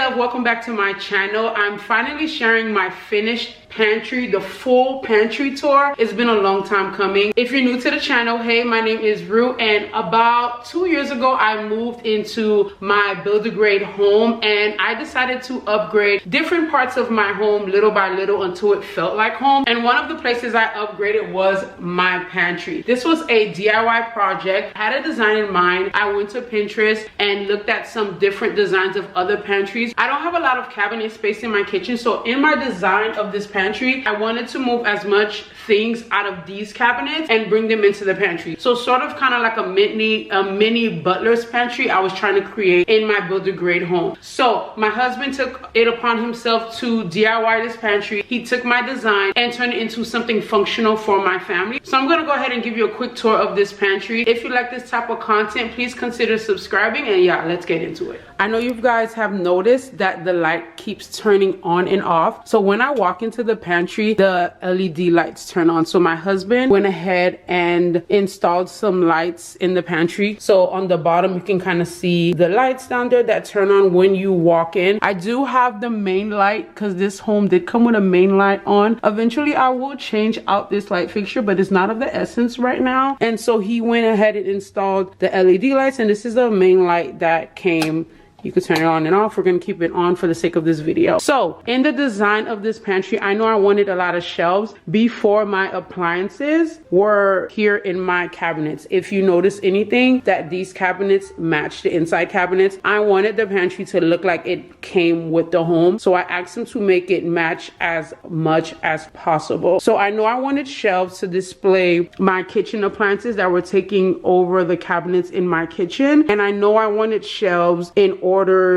love, welcome back to my channel. I'm finally sharing my finished pantry, the full pantry tour. It's been a long time coming. If you're new to the channel, hey, my name is Rue, and about 2 years ago I moved into my build-a-grade home, and I decided to upgrade different parts of my home little by little until it felt like home. And one of the places I upgraded was my pantry. This was a DIY project. I had a design in mind. I went to Pinterest and looked at some different designs of other pantries. I don't have a lot of cabinet space in my kitchen, so in my design of this pantry, I wanted to move as much things out of these cabinets and bring them into the pantry. So sort of kind of like a mini Butler's pantry I was trying to create in my build-a-grade home. So my husband took it upon himself to DIY this pantry. He took my design and turned it into something functional for my family. So I'm gonna go ahead and give you a quick tour of this pantry. If you like this type of content, please consider subscribing, and yeah, let's get into it. I know you guys have noticed that the light keeps turning on and off. So when I walk into the pantry, the LED lights turn on. So my husband went ahead and installed some lights in the pantry. So on the bottom you can kind of see the lights down there that turn on when you walk in. I do have the main light because this home did come with a main light on. Eventually I will change out this light fixture, but it's not of the essence right now. And so he went ahead and installed the LED lights, and this is the main light that came. You can turn it on and off. We're gonna keep it on for the sake of this video. So in the design of this pantry, I know I wanted a lot of shelves before my appliances were here in my cabinets. If you notice anything, that these cabinets match the inside cabinets. I wanted the pantry to look like it came with the home. So I asked them to make it match as much as possible. So I know I wanted shelves to display my kitchen appliances that were taking over the cabinets in my kitchen. And I know I wanted shelves in order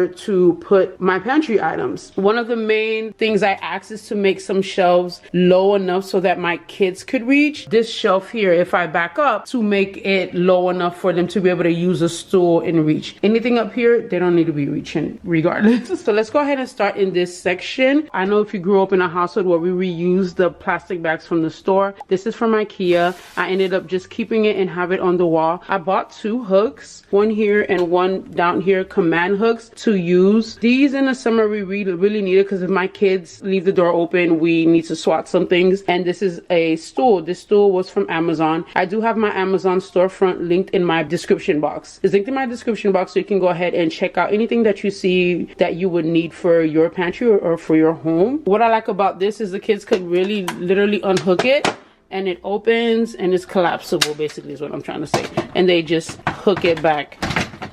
to put my pantry items. One of the main things I asked is to make some shelves low enough so that my kids could reach. This shelf here, if I back up, to make it low enough for them to be able to use a stool and reach. Anything up here, they don't need to be reaching regardless. So let's go ahead and start in this section. I know if you grew up in a household where we reuse the plastic bags from the store, this is from IKEA. I ended up just keeping it and have it on the wall. I bought 2 hooks, one here and one down here, command hooks to use. These in the summer we really need it because if my kids leave the door open, we need to swat some things. And this is a stool. This stool was from Amazon. I do have my Amazon storefront linked in my description box. It's linked in my description box, so you can go ahead and check out anything that you see that you would need for your pantry or for your home. What I like about this is the kids could really literally unhook it, and it opens and it's collapsible, basically is what I'm trying to say. And they just hook it back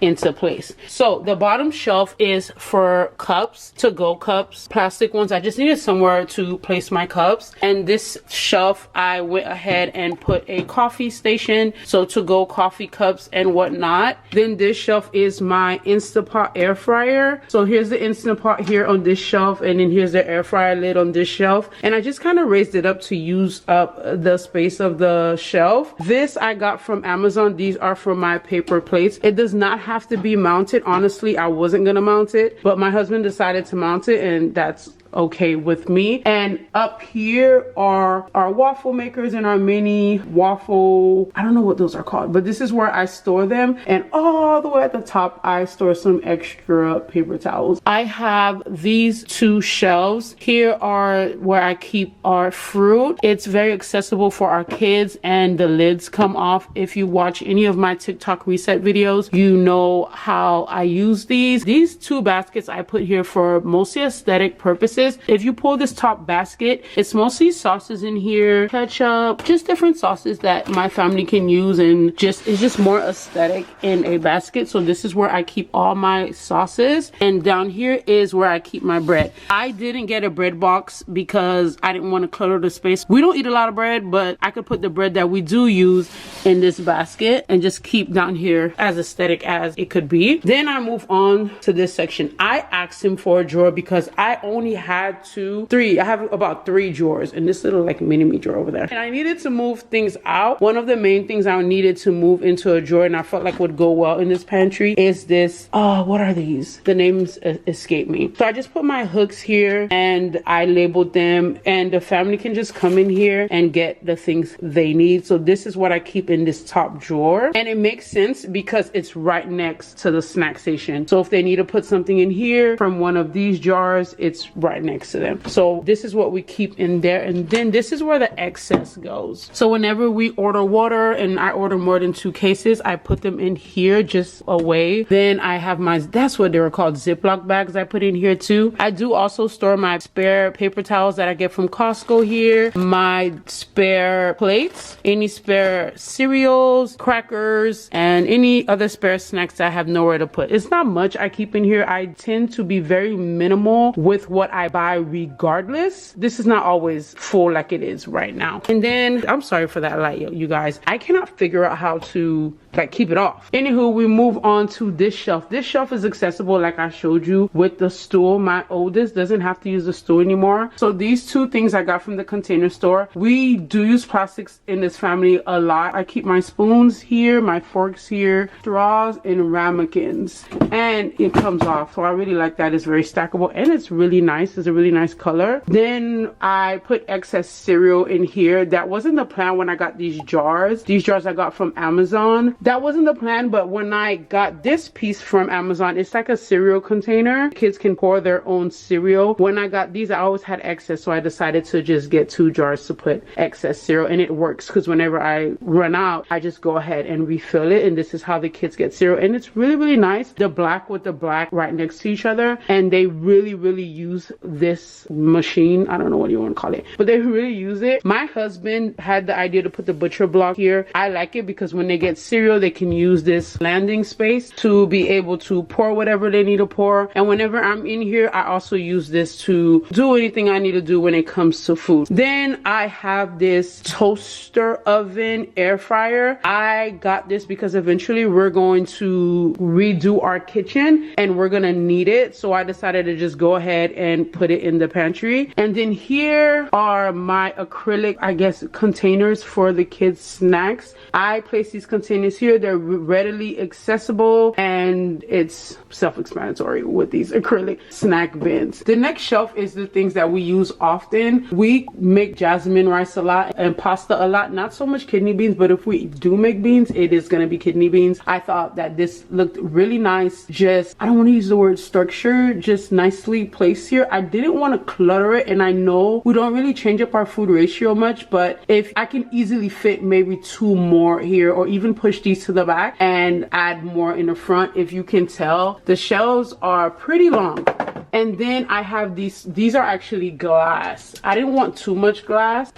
into place. So the bottom shelf is for cups, to-go cups, plastic ones. I just needed somewhere to place my cups. And this shelf, I went ahead and put a coffee station, so to-go coffee cups and whatnot. Then this shelf is my Instapot air fryer. So here's the Instant Pot here on this shelf, and then here's the air fryer lid on this shelf. And I just kind of raised it up to use up the space of the shelf. This I got from Amazon. These are for my paper plates. It does not have to be mounted. Honestly, I wasn't gonna mount it, but my husband decided to mount it, and that's okay with me. And up here are our waffle makers and our mini waffle, I don't know what those are called, but this is where I store them. And all the way at the top I store some extra paper towels. I have these 2 shelves. Here are where I keep our fruit. It's very accessible for our kids, and the lids come off. If you watch any of my TikTok reset videos, you know how I use these. These 2 baskets I put here for mostly aesthetic purposes. If you pull this top basket, it's mostly sauces in here, ketchup, just different sauces that my family can use, and it's just more aesthetic in a basket. So this is where I keep all my sauces, and down here is where I keep my bread. I didn't get a bread box because I didn't want to clutter the space. We don't eat a lot of bread, but I could put the bread that we do use in this basket and just keep down here as aesthetic as it could be. Then I move on to this section. I asked him for a drawer because I only had I have about 3 drawers in this little like mini drawer over there. And I needed to move things out. One of the main things I needed to move into a drawer, and I felt like would go well in this pantry, is this, what are these? The names escape me. So I just put my hooks here and I labeled them, and the family can just come in here and get the things they need. So this is what I keep in this top drawer, and it makes sense because it's right next to the snack station. So if they need to put something in here, here from one of these jars, it's right next to them. So this is what we keep in there, and then this is where the excess goes. So whenever we order water, and I order more than 2 cases, I put them in here just away. Then I have my, that's what they were called, Ziploc bags, I put in here too. I do also store my spare paper towels that I get from Costco here, my spare plates, any spare cereals, crackers, and any other spare snacks that I have nowhere to put. It's not much I keep in here. I tend to be very minimal with what I buy regardless. This is not always full like it is right now. And then, I'm sorry for that light, you guys. I cannot figure out how to like keep it off. Anywho, we move on to this shelf. This shelf is accessible like I showed you with the stool. My oldest doesn't have to use the stool anymore. So these 2 things I got from the Container Store. We do use plastics in this family a lot. I keep my spoons here, my forks here, straws, and ramekins, and it comes off. So I really like that. It's very stackable and it's really nice. It's a really nice color. Then I put excess cereal in here. That wasn't the plan when I got these jars. These jars I got from Amazon. That wasn't the plan, but when I got this piece from Amazon, it's like a cereal container. Kids can pour their own cereal. When I got these, I always had excess, so I decided to just get 2 jars to put excess cereal, and it works because whenever I run out, I just go ahead and refill it, and this is how the kids get cereal, and it's really, really nice. The black with the black right next to each other, and they really, really use this machine. I don't know what you want to call it, but they really use it. My husband had the idea to put the butcher block here. I like it because when they get cereal, they can use this landing space to be able to pour whatever they need to pour. And whenever I'm in here, I also use this to do anything I need to do when it comes to food. Then I have this toaster oven air fryer. I got this because eventually we're going to redo our kitchen and we're gonna need it. So I decided to just go ahead and put it in the pantry. And then here are my acrylic, I guess, containers for the kids' snacks. I place these containers here. They're readily accessible and it's self-explanatory with these acrylic snack bins. The next shelf is the things that we use often. We make jasmine rice a lot and pasta a lot. Not so much kidney beans, but if we do make beans, it is going to be kidney beans. I thought that this looked really nice. Just, I don't want to use the word structure, just nicely placed here. I didn't want to clutter it, and I know we don't really change up our food ratio much, but if I can easily fit maybe 2 more here, or even push these to the back and add more in the front. If you can tell, the shelves are pretty long. And then I have these are actually glass. I didn't want too much glass.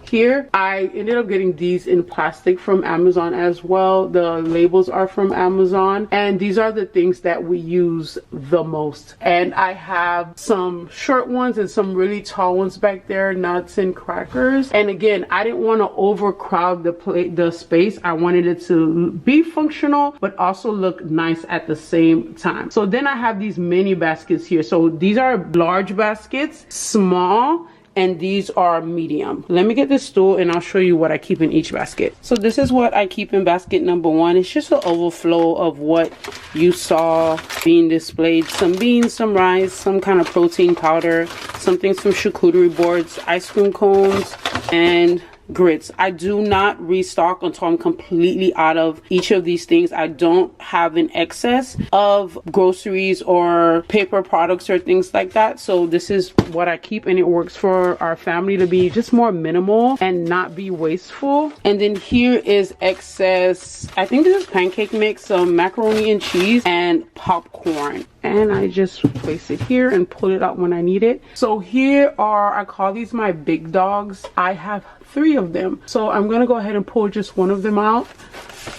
Here, I ended up getting these in plastic from Amazon as well. The labels are from Amazon, and these are the things that we use the most. And I have some short ones and some really tall ones back there, nuts and crackers. And again, I didn't want to overcrowd the space. I wanted it to be functional, but also look nice at the same time. So then I have these mini baskets here. So these are large baskets, small, and these are medium. Let me get this stool and I'll show you what I keep in each basket. So this is what I keep in basket number 1. It's just an overflow of what you saw being displayed. Some beans, some rice, some kind of protein powder, some things from charcuterie boards, ice cream cones, and grits. I do not restock until I'm completely out of each of these things. I don't have an excess of groceries or paper products or things like that. So this is what I keep, and it works for our family to be just more minimal and not be wasteful. And then here is excess, I think this is pancake mix, some macaroni and cheese, and popcorn. And I just place it here and pull it out when I need it. So here are, I call these my big dogs. I have 3 of them. So I'm gonna go ahead and pull just one of them out.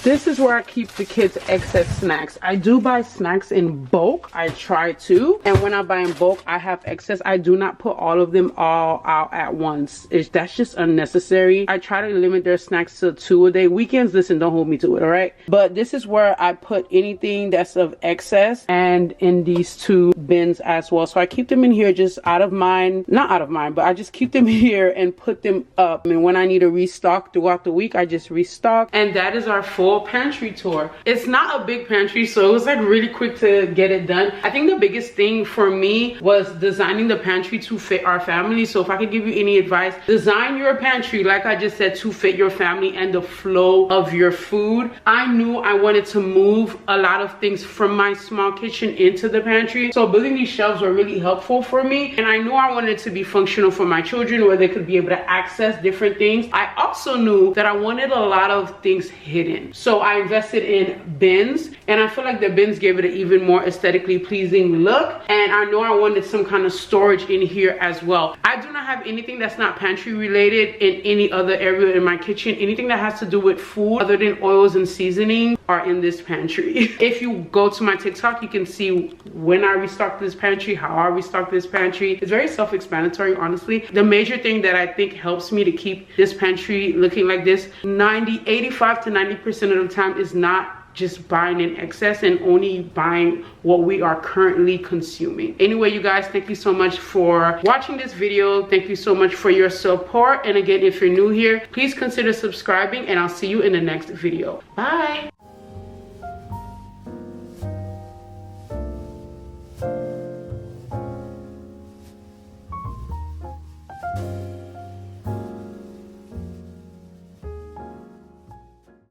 This is where I keep the kids' excess snacks. I do buy snacks in bulk. I try to. And when I buy in bulk, I have excess. I do not put all of them all out at once. That's just unnecessary. I try to limit their snacks to 2 a day. Weekends, listen, don't hold me to it, all right? But this is where I put anything that's of excess and in these 2 bins as well. So I keep them in here just out of mine. Not out of mine, but I just keep them here and put them up. And when I need to restock throughout the week, I just restock. And that is our full pantry tour. It's not a big pantry, so it was like really quick to get it done. I think the biggest thing for me was designing the pantry to fit our family. So if I could give you any advice, design your pantry, like I just said, to fit your family and the flow of your food. I knew I wanted to move a lot of things from my small kitchen into the pantry, so building these shelves were really helpful for me. And I knew I wanted to be functional for my children, where they could be able to access different things. I also knew that I wanted a lot of things hidden, so I invested in bins, and I feel like the bins gave it an even more aesthetically pleasing look. And I know I wanted some kind of storage in here as well. I do not have anything that's not pantry related in any other area in my kitchen. Anything that has to do with food other than oils and seasoning are in this pantry. If you go to my TikTok, you can see when I restocked this pantry, how I restocked this pantry. It's very self-explanatory, honestly. The major thing that I think helps me to keep this pantry looking like this 85 to 90% of the time is not just buying in excess and only buying what we are currently consuming. Anyway, you guys, thank you so much for watching this video. Thank you so much for your support. And again, if you're new here, please consider subscribing, and I'll see you in the next video. Bye.